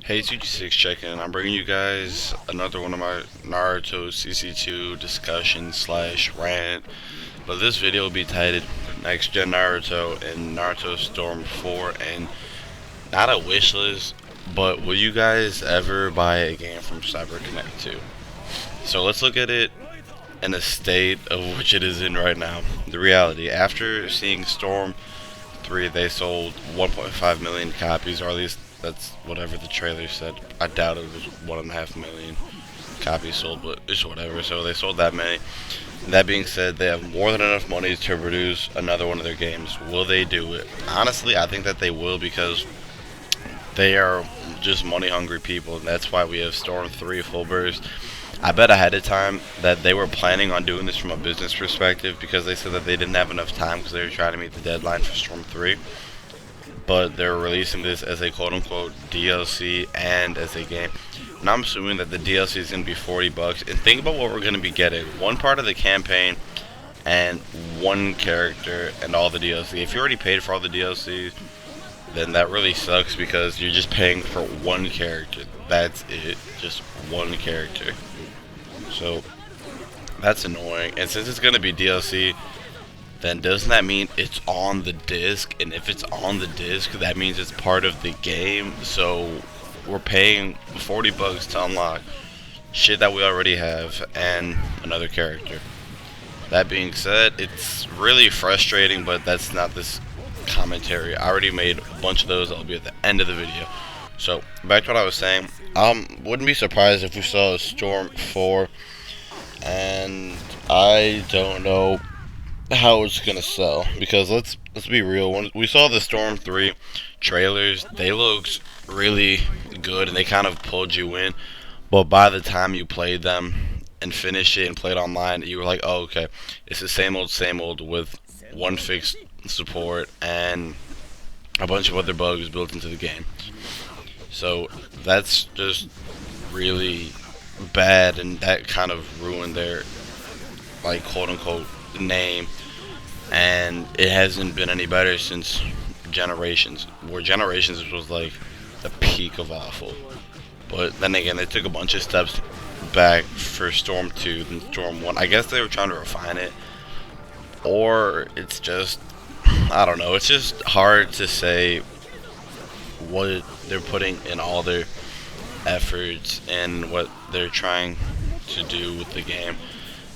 Hey, 2G6 checking. I'm bringing you guys another one of my Naruto CC2 discussion slash rant. But this video will be titled Next Gen Naruto and Naruto Storm 4. And not a wish list, but will you guys ever buy a game from CyberConnect 2? So let's look at it in the state of which it is in right now. The reality, after seeing Storm 3, they sold 1.5 million copies, or at least that's whatever the trailer said. I doubt it was 1.5 million copies sold, but it's whatever. So they sold that many. That being said, they have more than enough money to produce another one of their games. Will they do it? Honestly, I think that they will, because they are just money hungry people, and that's why we have Storm 3 Full Burst. I bet ahead of time that they were planning on doing this from a business perspective, because they said that they didn't have enough time because they were trying to meet the deadline for Storm 3. But they're releasing this as a quote unquote DLC and as a game. And I'm assuming that the DLC is going to be $40. And think about what we're going to be getting: one part of the campaign and one character and all the DLC. If you already paid for all the DLCs, then that really sucks, because you're just paying for one character. That's it. Just one character. So that's annoying. And since it's going to be DLC, then doesn't that mean it's on the disc? And if it's on the disc, that means it's part of the game. So we're paying $40 to unlock shit that we already have and another character. That being said, it's really frustrating, but that's not this commentary. I already made a bunch of those. That'll be at the end of the video. So back to what I was saying. Wouldn't be surprised if we saw a Storm 4, and I don't know how it's gonna sell, because let's be real. When we saw the Storm 3 trailers, they looked really good and they kind of pulled you in. But by the time you played them and finished it and played online, you were like, oh, okay, it's the same old with one fixed support and a bunch of other bugs built into the game. So that's just really bad, and that kind of ruined their, like, quote unquote name. And it hasn't been any better since Generations, where Generations was like the peak of awful. But then again, they took a bunch of steps back for Storm 2 and Storm 1. I guess they were trying to refine it, or it's just, I don't know, it's just hard to say what they're putting in all their efforts and what they're trying to do with the game.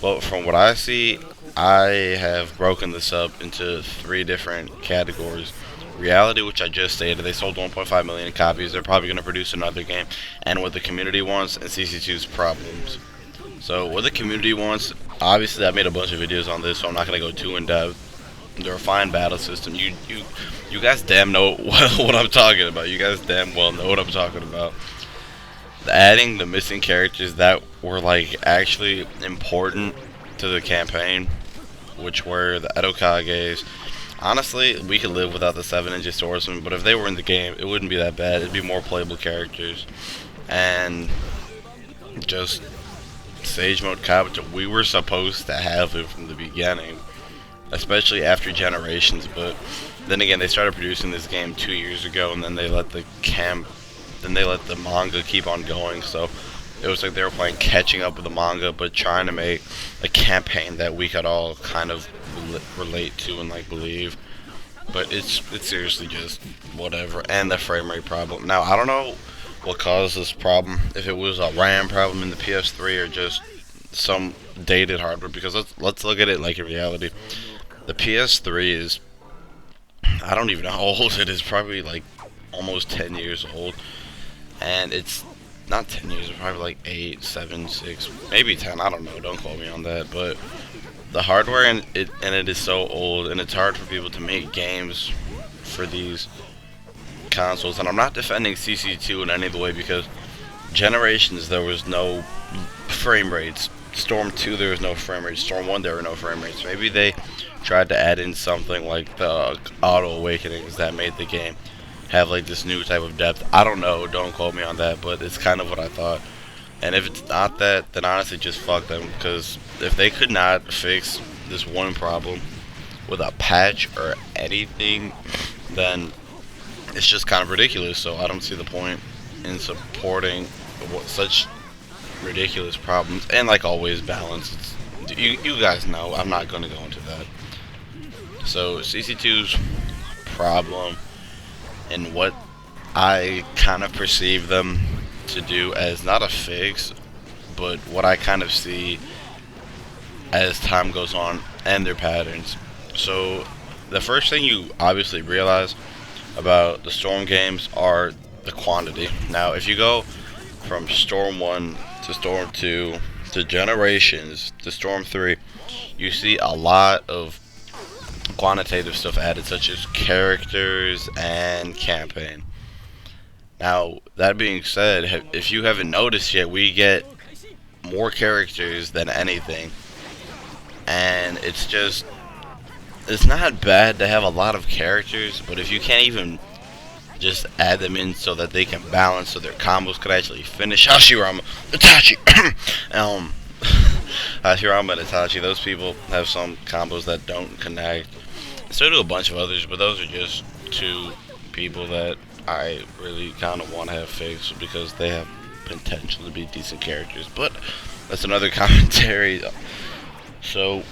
But from what I see, I have broken this up into 3 different categories. Reality, which I just stated, they sold 1.5 million copies. They're probably going to produce another game. And what the community wants, and CC2's problems. So what the community wants, obviously I made a bunch of videos on this, so I'm not going to go too in depth. The refined battle system. You guys damn know what I'm talking about. You guys damn well know what I'm talking about. Adding the missing characters that were like actually important to the campaign, which were the Edo Kages. Honestly, we could live without the 7 Ninja Swordsmen, but if they were in the game, it wouldn't be that bad. It'd be more playable characters. And just Sage Mode Kabuto, we were supposed to have it from the beginning, especially after Generations. But then again, they started producing this game 2 years ago, and then they let the manga keep on going. So it was like they were playing catching up with the manga, but trying to make a campaign that we could all kind of relate to and like believe. But it's seriously just whatever. And the frame rate problem. Now I don't know what caused this problem. If it was a RAM problem in the PS3 or just some dated hardware. Because let's look at it like in reality. The PS3 is, I don't even know how old it is. Probably like almost 10 years old. And it's not 10 years, it's probably like 8, 7, 6, maybe 10, I don't know, don't quote me on that. But the hardware and it is so old, and it's hard for people to make games for these consoles. And I'm not defending CC2 in any of the way, because Generations, there was no frame rates. Storm 2, there was no frame rates. Storm 1, there were no frame rates. Maybe they tried to add in something like the Auto Awakenings that made the game have like this new type of depth. I don't know, don't quote me on that, but it's kind of what I thought. And if it's not that, then honestly just fuck them, because if they could not fix this one problem with a patch or anything, then it's just kind of ridiculous. So I don't see the point in supporting such ridiculous problems, and like always, balance. You guys know I'm not going to go into that. So CC2's problem and what I kind of perceive them to do as not a fix, but what I kind of see as time goes on and their patterns. So the first thing you obviously realize about the Storm games are the quantity. Now, if you go from Storm 1 to Storm 2 to Generations to Storm 3, you see a lot of quantitative stuff added, such as characters and campaign. Now, that being said, if you haven't noticed yet, we get more characters than anything. And it's not bad to have a lot of characters, but if you can't even just add them in so that they can balance, so their combos could actually finish. Hashirama, Itachi, Hashirama and Itachi, those people have some combos that don't connect. So do a bunch of others, but those are just two people that I really kind of want to have fixed because they have potential to be decent characters. But that's another commentary. So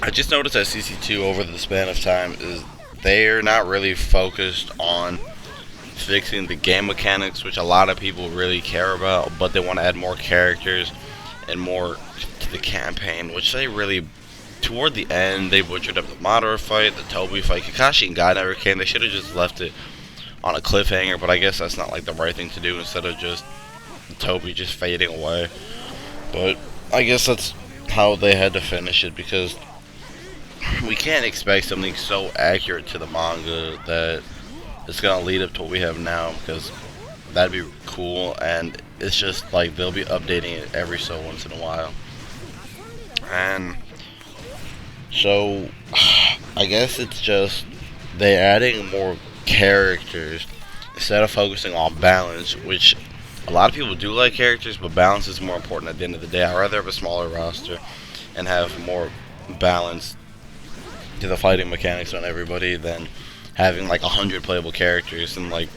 I just noticed that CC2 over the span of time is they're not really focused on fixing the game mechanics, which a lot of people really care about, but they want to add more characters and more to the campaign, which they really, toward the end, they butchered up the Madara fight, the Toby fight. Kakashi and Guy never came. They should have just left it on a cliffhanger, but I guess that's not like the right thing to do instead of just Toby just fading away. But I guess that's how they had to finish it, because we can't expect something so accurate to the manga that it's gonna lead up to what we have now, because that'd be cool, and it's just like they'll be updating it every so once in a while. And so I guess it's just they're adding more characters instead of focusing on balance, which a lot of people do like characters, but balance is more important at the end of the day. I'd rather have a smaller roster and have more balance to the fighting mechanics on everybody than having like 100 playable characters and like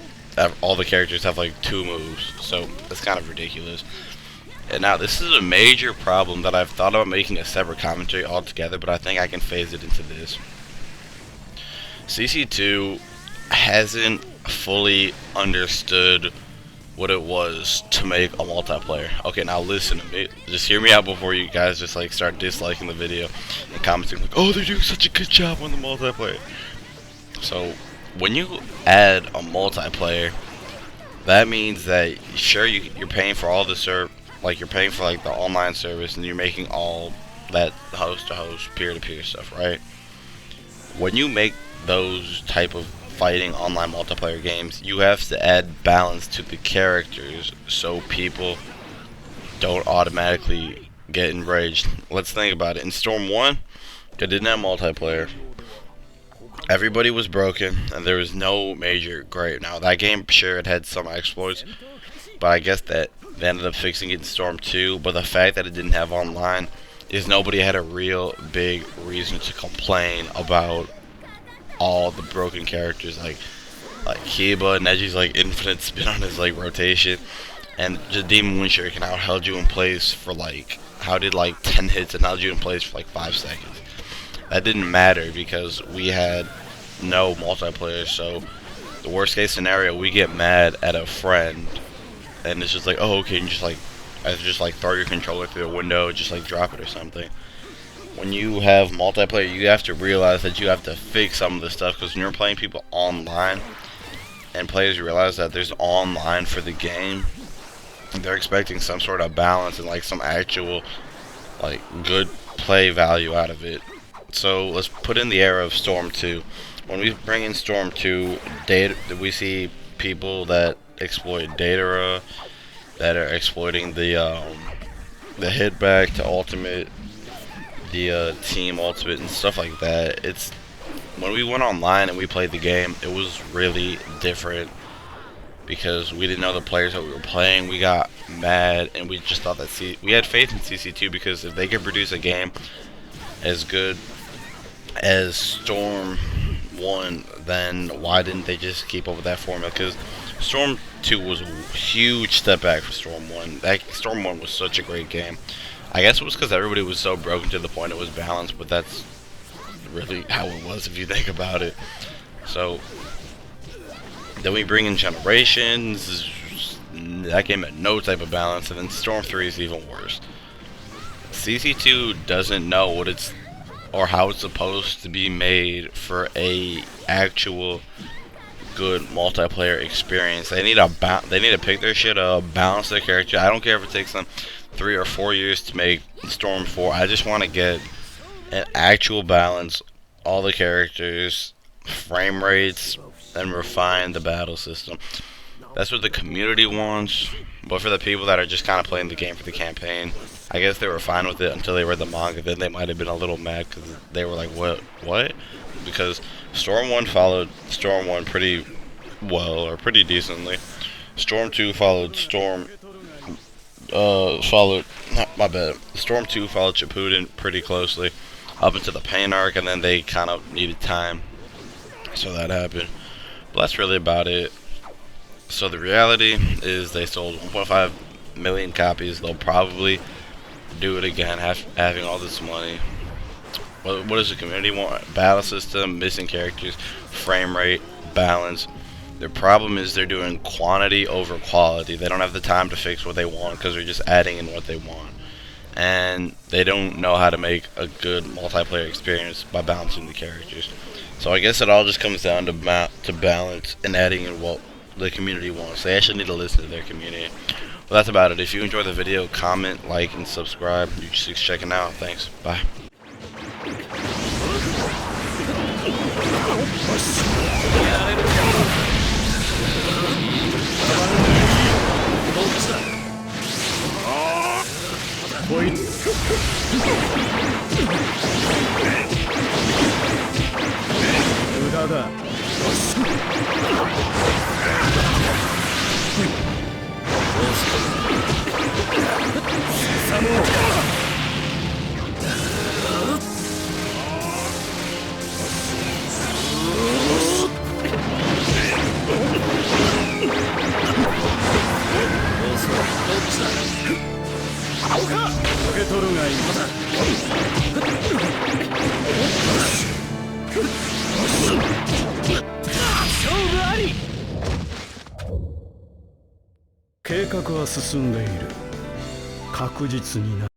all the characters have like 2 moves. So that's kind of ridiculous. And now this is a major problem that I've thought about making a separate commentary altogether, but I think I can phase it into this. CC2 hasn't fully understood what it was to make a multiplayer. Okay, now listen to me. Just hear me out before you guys just like start disliking the video and commenting like, oh, they're doing such a good job on the multiplayer. So when you add a multiplayer, that means that sure you're paying for all the like you're paying for like the online service, and you're making all that host to host, peer to peer stuff, right? When you make those type of fighting online multiplayer games, you have to add balance to the characters so people don't automatically get enraged. Let's think about it. In Storm 1, they didn't have multiplayer. Everybody was broken, and there was no major gripe. Now, that game, sure, it had some exploits, but I guess that they ended up fixing it in Storm 2. But the fact that it didn't have online is nobody had a real big reason to complain about all the broken characters, like Kiba, Neji's like infinite spin on his like rotation, and just Demon Wind Shuriken, how it held you in place for like, how did like 10 hits and held you in place for like 5 seconds. That didn't matter because we had no multiplayer. So the worst case scenario, we get mad at a friend and it's just like, oh, okay, and just like throw your controller through the window, just like drop it or something. When you have multiplayer, you have to realize that you have to fix some of the stuff, because when you're playing people online and players realize that there's online for the game, they're expecting some sort of balance and like some actual like good play value out of it. So let's put in the era of Storm 2. When we bring in Storm 2, we see people that exploit Datara, that are exploiting the hit back to ultimate, the team ultimate and stuff like that. It's when we went online and we played the game, it was really different because we didn't know the players that we were playing. We got mad and we just thought that we had faith in CC2, because if they could produce a game as good as Storm 1, then why didn't they just keep up with that formula? Because Storm 2 was a huge step back for Storm 1. Storm 1 was such a great game. I guess it was because everybody was so broken to the point it was balanced, but that's really how it was if you think about it. So then we bring in Generations. That game had no type of balance, and then Storm 3 is even worse. CC2 doesn't know what it's or how it's supposed to be made for a actual good multiplayer experience. They need to pick their shit up, balance their character. I don't care if it takes them 3 or 4 years to make Storm 4. I just want to get an actual balance, all the characters, frame rates, and refine the battle system. That's what the community wants. But for the people that are just kind of playing the game for the campaign, I guess they were fine with it until they read the manga. Then they might have been a little mad because they were like, what? Because Storm 1 followed Storm 1 pretty well, or pretty decently. Storm 2 followed Storm... my bad. Storm 2 followed Shippuden pretty closely up into the Pain arc, and then they kind of needed time. So that happened. But that's really about it. So the reality is they sold 1.5 million copies. They'll probably do it again, having all this money. What does the community want? Battle system, missing characters, frame rate, balance. Their problem is they're doing quantity over quality. They don't have the time to fix what they want because they're just adding in what they want. And they don't know how to make a good multiplayer experience by balancing the characters. So I guess it all just comes down to balance and adding in what the community wants. They actually need to listen to their community. Well, that's about it. If you enjoyed the video, comment, like, and subscribe. You just checking out. Thanks. Bye.計画は進んでいる。確実にな。